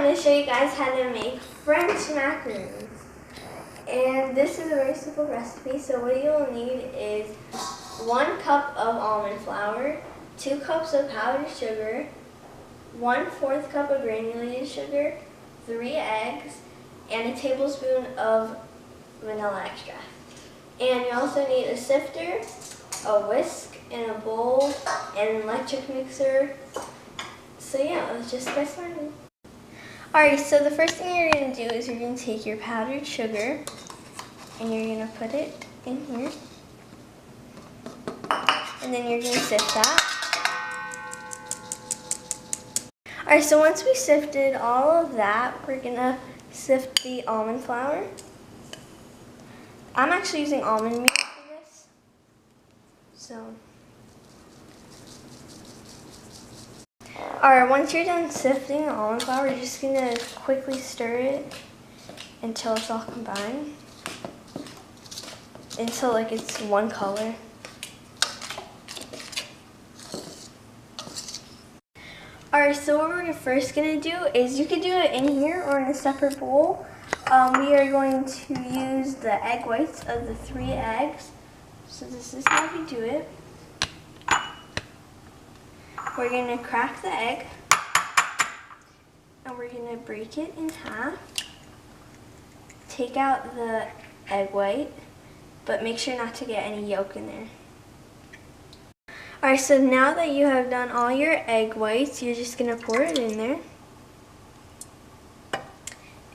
going to show you guys how to make French macaroons. And this is a very simple recipe. So what you'll need is 1 cup of almond flour, 2 cups of powdered sugar, 1/4 cup of granulated sugar, 3 eggs, and a tablespoon of vanilla extract. And you also need a sifter, a whisk, and a bowl, and an electric mixer. So yeah, let's just get started. Alright, so the first thing you're going to do is you're going to take your powdered sugar and you're going to put it in here. And then you're going to sift that. Alright, so once we sifted all of that, we're going to sift the almond flour. I'm actually using almond meal for this. So, alright, once you're done sifting the almond flour, you're just going to quickly stir it until it's all combined. Until like it's one color. Alright, so what we're first going to do is you can do it in here or in a separate bowl. We are going to use the egg whites of the 3 eggs. So this is how we do it. We're going to crack the egg and we're going to break it in half. Take out the egg white, but make sure not to get any yolk in there. Alright, so now that you have done all your egg whites, you're just going to pour it in there.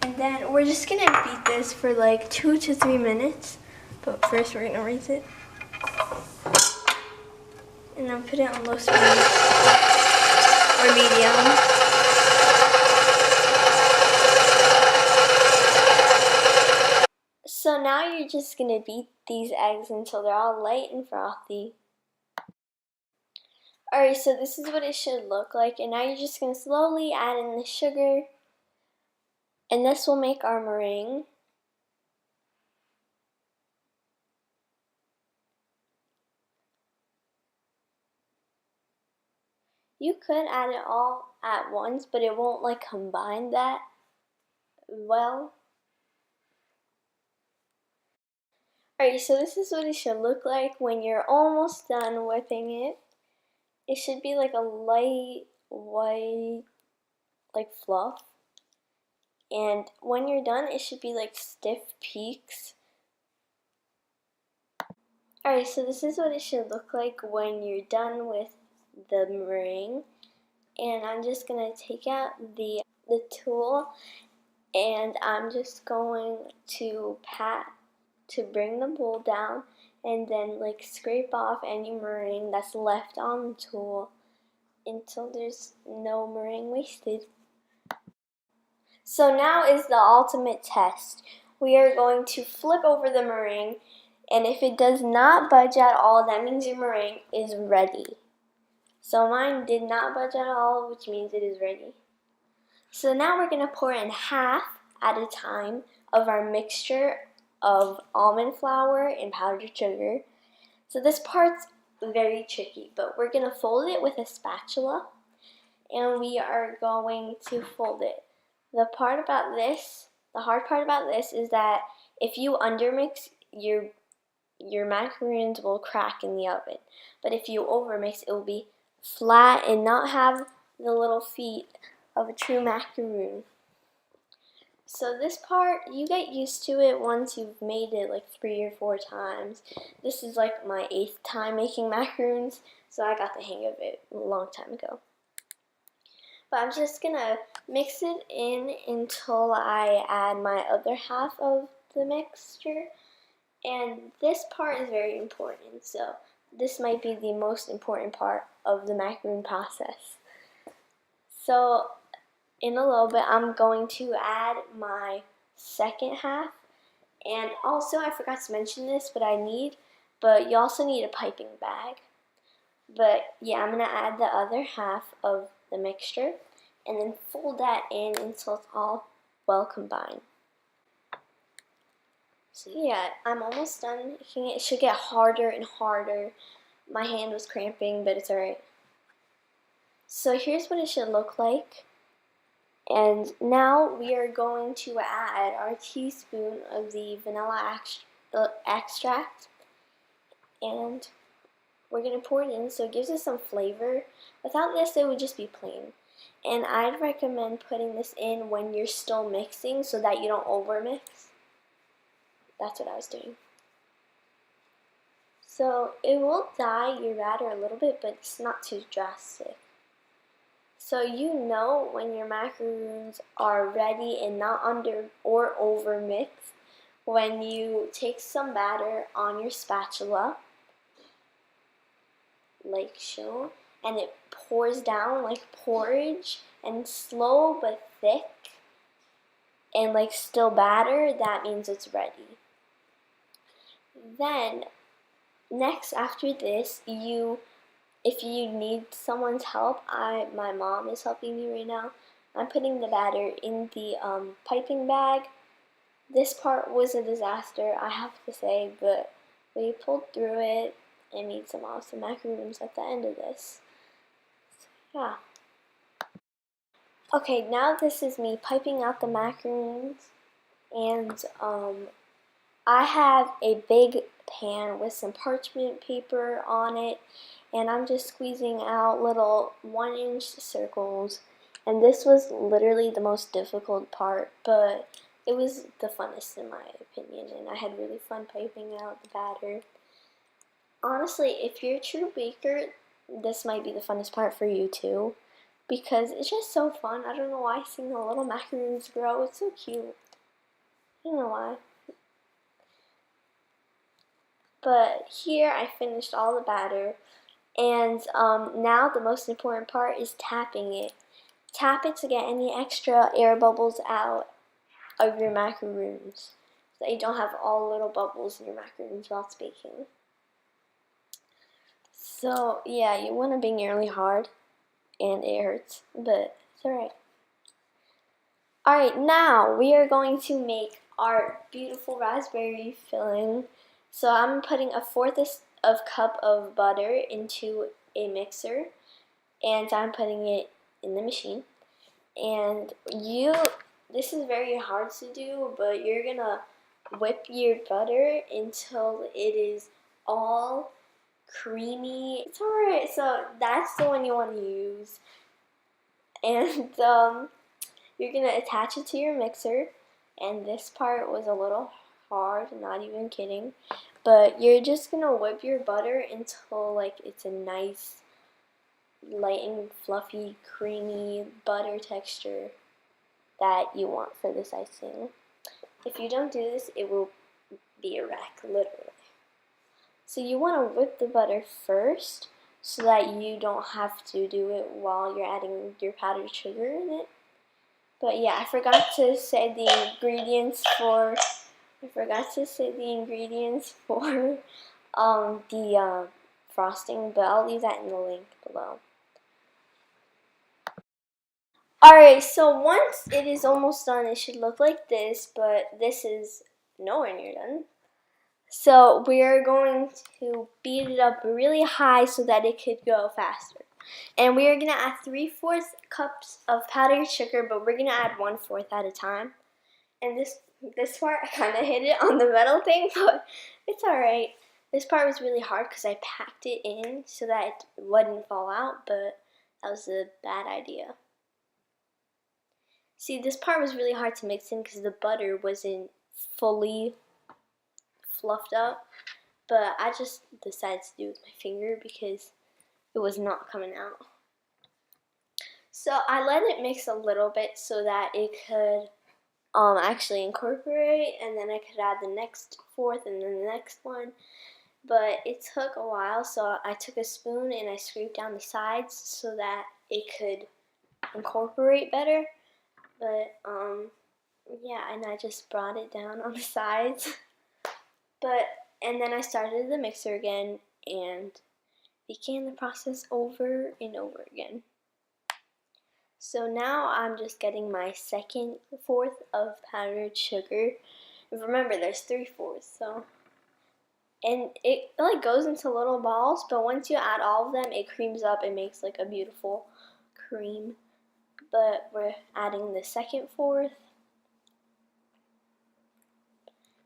And then we're just going to beat this for like 2 to 3 minutes. But first we're going to raise it. And then put it on low speed or medium. So now you're just going to beat these eggs until they're all light and frothy. Alright, so this is what it should look like. And now you're just going to slowly add in the sugar. And this will make our meringue. You could add it all at once, but it won't like combine that well. Alright, so this is what it should look like when you're almost done whipping it. It should be like a light white, like fluff. And when you're done, it should be like stiff peaks. Alright, so this is what it should look like when you're done with the meringue. And I'm just going to take out the tool and I'm just going to pat to bring the bowl down and then like scrape off any meringue that's left on the tool until there's no meringue wasted. So now is the ultimate test. We are going to flip over the meringue, and if it does not budge at all, that means your meringue is ready. So mine did not budge at all, which means it is ready. So now we're going to pour in half at a time of our mixture of almond flour and powdered sugar. So this part's very tricky, but we're going to fold it with a spatula, and we are going to fold it. The hard part about this is that if you undermix, your macaroons will crack in the oven. But if you overmix, it will be flat and not have the little feet of a true macaroon. So this part, you get used to it once you've made it like 3 or 4 times. This is like my 8th time making macaroons, so I got the hang of it a long time ago. But I'm just going to mix it in until I add my other half of the mixture. And this part is very important, so this might be the most important part of the macaroon process. So in a little bit, I'm going to add my second half. And also, I forgot to mention this, but you also need a piping bag. But yeah, I'm going to add the other half of the mixture and then fold that in until it's all well combined. So yeah, I'm almost done making it. It should get harder and harder. My hand was cramping, but it's alright. So here's what it should look like. And now we are going to add our teaspoon of the vanilla extract, and we're going to pour it in so it gives us some flavor. Without this, it would just be plain. And I'd recommend putting this in when you're still mixing so that you don't overmix. That's what I was doing. So it will dye your batter a little bit, but it's not too drastic. So you know when your macaroons are ready and not under or over mixed when you take some batter on your spatula, like shown, and it pours down like porridge, and slow but thick and like still batter, that means it's ready. Then next after this, if you need someone's help, my mom is helping me right now. I'm putting the batter in the piping bag. This part was a disaster, I have to say, but we pulled through it and made some awesome macaroons at the end of this. So, yeah. Okay, now this is me piping out the macaroons, and I have a big pan with some parchment paper on it, and I'm just squeezing out little 1-inch circles, and this was literally the most difficult part, but it was the funnest in my opinion, and I had really fun piping out the batter. Honestly, if you're a true baker, this might be the funnest part for you too, because it's just so fun. I don't know why, seeing the little macaroons grow, it's so cute. I don't know why. But here I finished all the batter, and now the most important part is tapping it. Tap it to get any extra air bubbles out of your macaroons, so that you don't have all little bubbles in your macaroons while it's baking. So yeah, you want to bang really hard, and it hurts, but it's alright. Alright, now we are going to make our beautiful raspberry filling. So I'm putting a 1/4 of cup of butter into a mixer, and I'm putting it in the machine. And this is very hard to do, but you're gonna whip your butter until it is all creamy. It's alright, so that's the one you want to use. And you're gonna attach it to your mixer, and this part was a little hard, not even kidding. But you're just gonna whip your butter until like it's a nice, light and fluffy, creamy butter texture that you want for this icing. If you don't do this, it will be a wreck, literally. So you want to whip the butter first so that you don't have to do it while you're adding your powdered sugar in it. But yeah, I forgot to say the ingredients for the frosting, but I'll leave that in the link below. Alright, so once it is almost done, it should look like this, but this is nowhere near done. So we are going to beat it up really high so that it could go faster. And we are going to add 3/4 cups of powdered sugar, but we're going to add 1/4 at a time. And this part, I kind of hit it on the metal thing, but it's alright. This part was really hard because I packed it in so that it wouldn't fall out, but that was a bad idea. See, this part was really hard to mix in because the butter wasn't fully fluffed up, but I just decided to do it with my finger because it was not coming out. So I let it mix a little bit so that it could actually incorporate, and then I could add the next fourth and then the next one. But it took a while, so I took a spoon and I scraped down the sides so that it could incorporate better. But yeah, and I just brought it down on the sides. And then I started the mixer again and began the process over and over again. So now I'm just getting my 2/4 of powdered sugar. Remember, there's 3/4, so. And it like goes into little balls, but once you add all of them, it creams up and makes like a beautiful cream. but we're adding the second fourth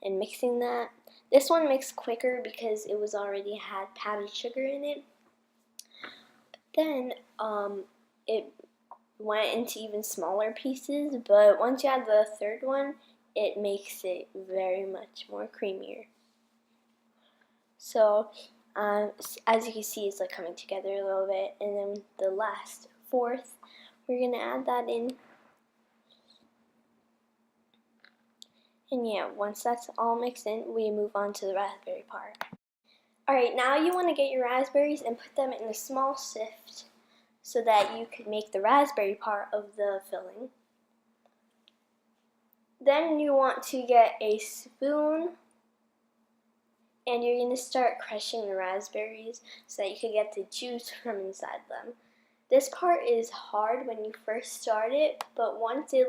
and mixing that. This one mixed quicker because it was already had powdered sugar in it. Then it went into even smaller pieces, but once you add the third one, it makes it very much more creamier. So as you can see, it's like coming together a little bit, and then the last fourth, we're gonna add that in. And yeah, once that's all mixed in, we move on to the raspberry part. Alright, now you want to get your raspberries and put them in a small sift so that you can make the raspberry part of the filling. Then you want to get a spoon and you're going to start crushing the raspberries so that you can get the juice from inside them. This part is hard when you first start it, but once it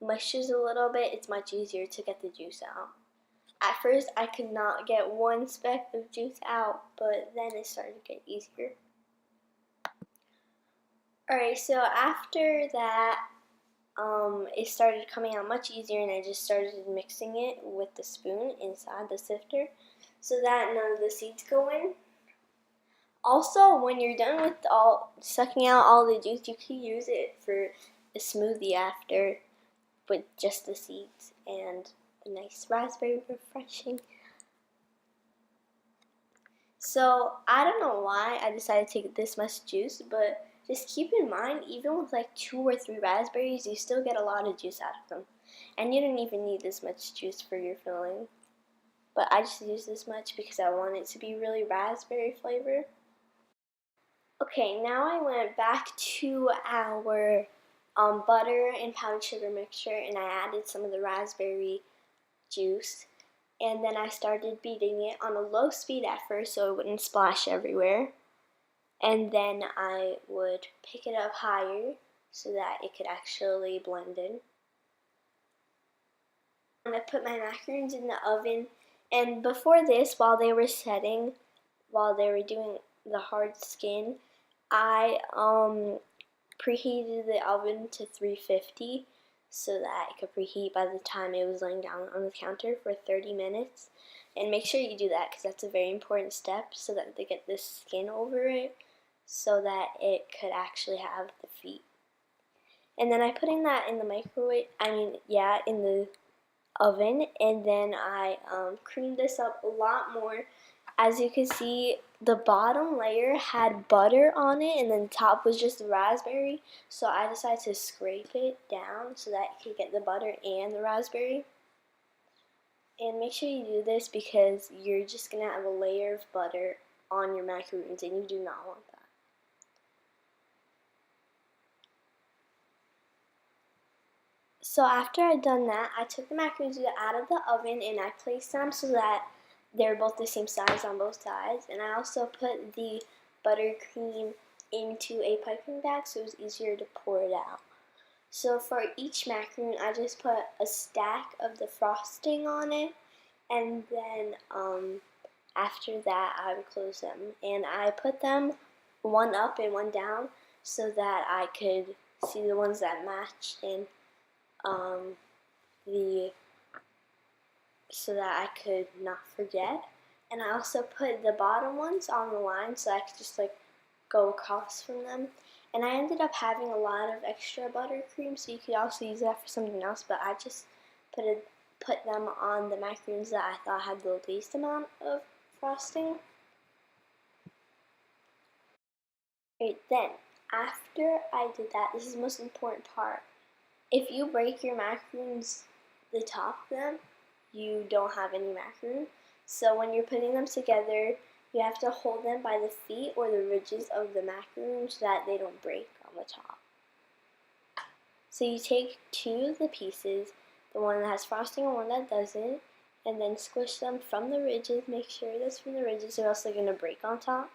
mushes a little bit, it's much easier to get the juice out. At first, I could not get one speck of juice out, but then it started to get easier. Alright, so after that, it started coming out much easier, and I just started mixing it with the spoon inside the sifter so that none of the seeds go in. Also, when you're done with sucking out all the juice, you can use it for a smoothie after with just the seeds and a nice raspberry refreshing. So I don't know why I decided to take this much juice, but just keep in mind, even with like 2 or 3 raspberries, you still get a lot of juice out of them. And you don't even need this much juice for your filling. But I just used this much because I want it to be really raspberry flavor. Okay, now I went back to our butter and powdered sugar mixture, and I added some of the raspberry juice, and then I started beating it on a low speed at first so it wouldn't splash everywhere, and then I would pick it up higher so that it could actually blend in. And I put my macarons in the oven, and before this, while they were setting, while they were doing the hard skin, I preheated the oven to 350 so that it could preheat by the time it was laying down on the counter for 30 minutes. And make sure you do that because that's a very important step so that they get this skin over it so that it could actually have the feet. And then I put in that in the microwave, in the oven, and then I creamed this up a lot more. As you can see, the bottom layer had butter on it, and then the top was just the raspberry, so I decided to scrape it down so that it could get the butter and the raspberry. And make sure you do this because you're just going to have a layer of butter on your macaroons, and you do not want that. So after I'd done that, I took the macaroons out of the oven and I placed them so that they're both the same size on both sides. And I also put the buttercream into a piping bag so it was easier to pour it out. So for each macaroon, I just put a stack of the frosting on it, and then after that, I would close them. And I put them one up and one down so that I could see the ones that matched, and so that I could not forget. And I also put the bottom ones on the line so I could just go across from them. And I ended up having a lot of extra buttercream, so you could also use that for something else, but I just put them on the macaroons that I thought had the least amount of frosting. Right, then, after I did that, this is the most important part. If you break your macaroons, the top of them, you don't have any macaroon. So when you're putting them together, you have to hold them by the feet or the ridges of the macaroon so that they don't break on the top. So you take 2 of the pieces, the one that has frosting and one that doesn't, and then squish them from the ridges. Make sure that's from the ridges or else they're going to break on top.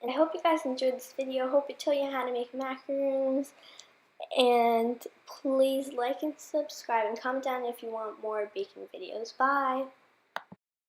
And I hope you guys enjoyed this video. I hope it taught you how to make macaroons. And please like and subscribe and comment down if you want more baking videos. Bye!